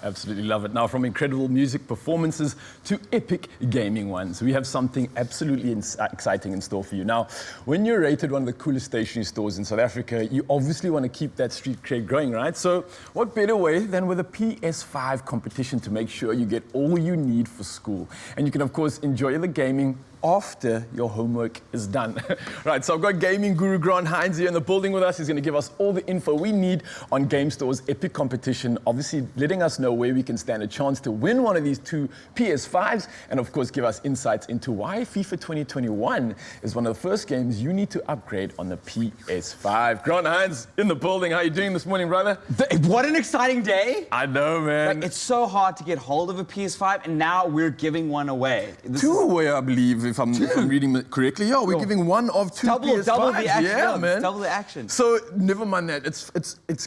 Absolutely love it. Now, from incredible music performances to epic gaming ones, we have something absolutely exciting in store for you. Now, when you're rated one of the coolest stationery stores in South Africa, you obviously want to keep that street cred going, right? So what better way than with a PS5 competition to make sure you get all you need for school? And you can, of course, enjoy the gaming after your homework is done. Right, so I've got gaming guru Hinds here in the building with us. He's going to give us all the info we need on Game Store's epic competition, obviously letting us know where we can stand a chance to win one of these two PS5s, and of course give us insights into why FIFA 2021 is one of the first games you need to upgrade on the PS5. Hinds in the building. How are you doing this morning, brother? What an exciting day. I know, man. Like, it's so hard to get hold of a PS5, and now we're giving one away. Two away, I believe. If I'm reading it correctly, yeah, we're giving one of two PS5s. Double the action, yeah, man. Double the action. So never mind that. It's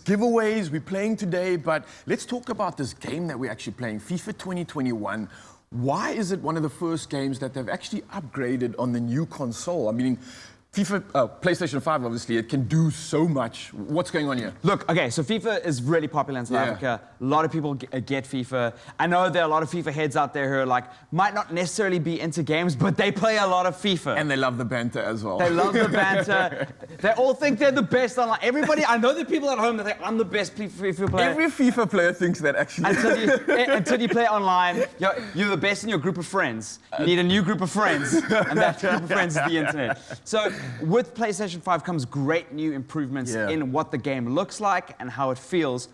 giveaways. We're playing today, but let's talk about this game that we're actually playing, FIFA 2021. Why is it one of the first games that they've actually upgraded on the new console? I mean, FIFA, PlayStation 5, obviously, it can do so much. What's going on here? Look, okay, so FIFA is really popular in South Africa. A lot of people get FIFA. I know there are a lot of FIFA heads out there who are like, might not necessarily be into games, but they play a lot of FIFA. And they love the banter as well. They love the banter. They all think they're the best online. Everybody, I know there are people at home that think, I'm the best FIFA player. Every FIFA player thinks that, actually. Until you play online, you're the best in your group of friends. You need a new group of friends, and that group of friends is the internet. So, with PlayStation 5 comes great new improvements in what the game looks like and how it feels.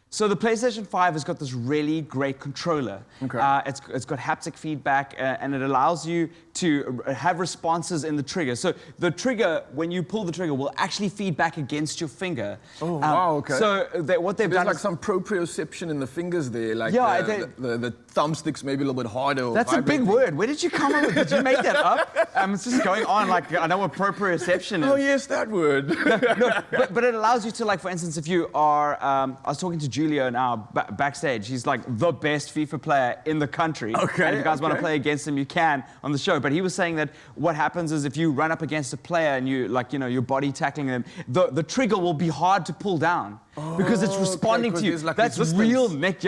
So the PlayStation 5 has got this really great controller. Okay. It's got haptic feedback, and it allows you to have responses in the trigger. So the trigger, when you pull the trigger, will actually feed back against your finger. Oh, wow, okay. So what they've done like is some proprioception in the fingers there, like the thumbsticks maybe a little bit harder. That's a big word. Where did you come up with? Did you make that up? It's just going on like, I know what proprioception is. Oh, yes, that word. No, but it allows you to, like, for instance, if you are, I was talking to Julio now backstage. He's like the best FIFA player in the country. Okay. And if you guys want to play against him, you can on the show. But he was saying that what happens is if you run up against a player and you, like, you know, you're body tackling them, the trigger will be hard to pull down because it's responding to you. Like that's real next,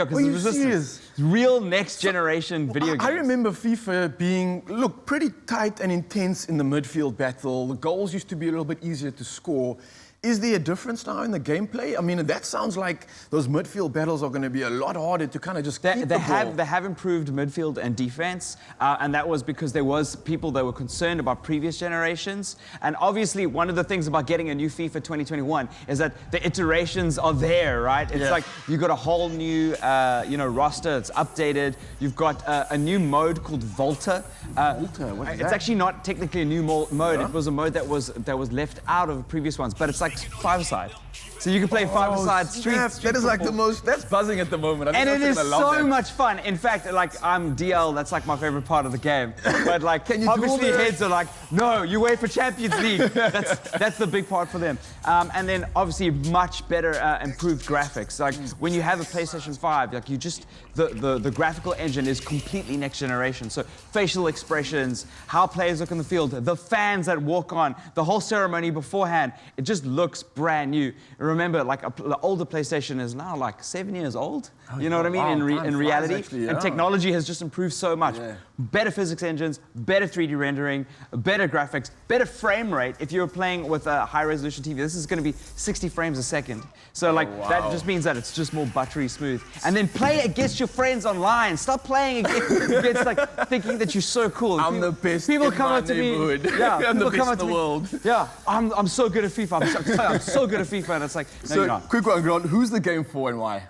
real next generation video games. I remember FIFA being, pretty tight and intense in the midfield battle. The goals used to be a little bit easier to score. Is there a difference now in the gameplay? I mean, that sounds like those midfield battles are going to be a lot harder to kind of just keep the ball. They have improved midfield and defense, and that was because there was people that were concerned about previous generations. And obviously, one of the things about getting a new FIFA 2021 is that the iterations are there, right? It's like you've got a whole new, roster. It's updated. You've got a new mode called Volta. Volta, what is that? It's actually not technically a new mode. Huh? It was a mode that was left out of previous ones, but it's like five-a-side. So you can play five-a-side street. That is like that's buzzing at the moment. And it is so much fun. In fact, like, I'm DL, that's like my favorite part of the game. But like, obviously heads are like, no, you wait for Champions League. That's the big part for them. And then obviously much better improved graphics. Like when you have a PlayStation 5, like the graphical engine is completely next generation. So facial expressions, how players look in the field, the fans that walk on, the whole ceremony beforehand, it just looks brand new. Remember, like, the older PlayStation is now like 7 years old. You know what I mean? In reality. Actually, and technology has just improved so much. Better physics engines, better 3D rendering, better graphics, better frame rate. If you're playing with a high-resolution TV, this is going to be 60 frames a second. So, that just means that it's just more buttery smooth. And then play against your friends online. Stop playing against, like, thinking that you're so cool. I'm the best. People come up to me. I'm the best in the world. Yeah, I'm so good at FIFA. I'm so good at FIFA, and it's like, no, you're not. Quick one, Grant. Who's the game for and why?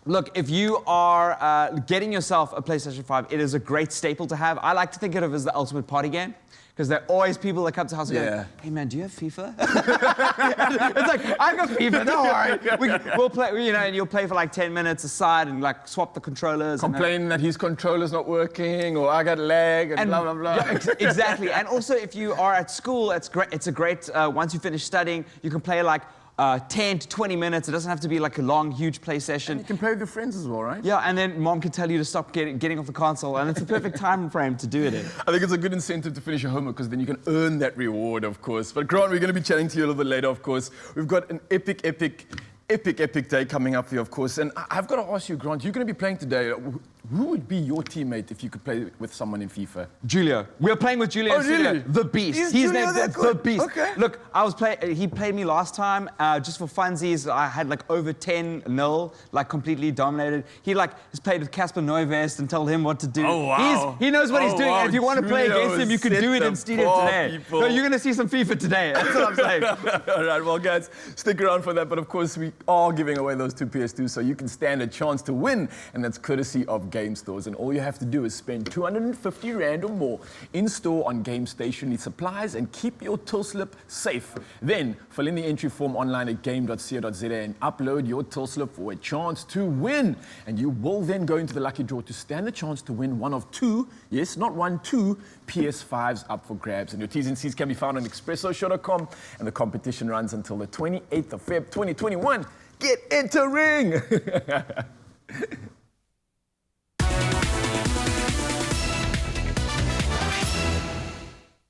Look, if you are getting yourself a PlayStation 5, it is a great staple to have. I like to think of it as the ultimate party game, because there are always people that come to the house and go, hey man, do you have FIFA? It's like, I've got FIFA, don't worry. We'll play, and you'll play for like 10 minutes aside and like swap the controllers. Complaining that his controller's not working, or I got lag, and blah, blah, blah. Yeah, exactly. And also, if you are at school, it's great. It's a great, once you finish studying, you can play like 10 to 20 minutes. It doesn't have to be like a long, huge play session. And you can play with your friends as well, right? Yeah, and then mom can tell you to stop getting off the console, and it's a perfect time frame to do it in. I think it's a good incentive to finish your homework, because then you can earn that reward, of course. But Grant, we're going to be chatting to you a little bit later, of course. We've got an epic epic day coming up for you, of course. And I've got to ask you, Grant, you're going to be playing today. Who would be your teammate if you could play with someone in FIFA? Julio. We're playing with Julio. Oh, really? The Beast. Is He's Julio named that the good? Beast. Okay. Look, he played me last time just for funsies. I had like over 10-0, like completely dominated. He like has played with Casper Noivest and told him what to do. Oh, wow. He knows what he's doing. Wow. And if you want to play Julio against him, you can set do it the in stadium bar, today. people. No, you're going to see some FIFA today. That's what I'm saying. All right, well, guys, stick around for that. But of course, we are giving away those 2 PS2s, so you can stand a chance to win. And that's courtesy of Game Stores. And all you have to do is spend 250 Rand or more in store on game stationery supplies and keep your till slip safe. Then fill in the entry form online at game.co.za and upload your till slip for a chance to win. And you will then go into the lucky draw to stand the chance to win one of 2, yes, not 1, 2 PS5's up for grabs. And your T's and C's can be found on expressoshow.com. And the competition runs until the 28th of Feb 2021. Get entering!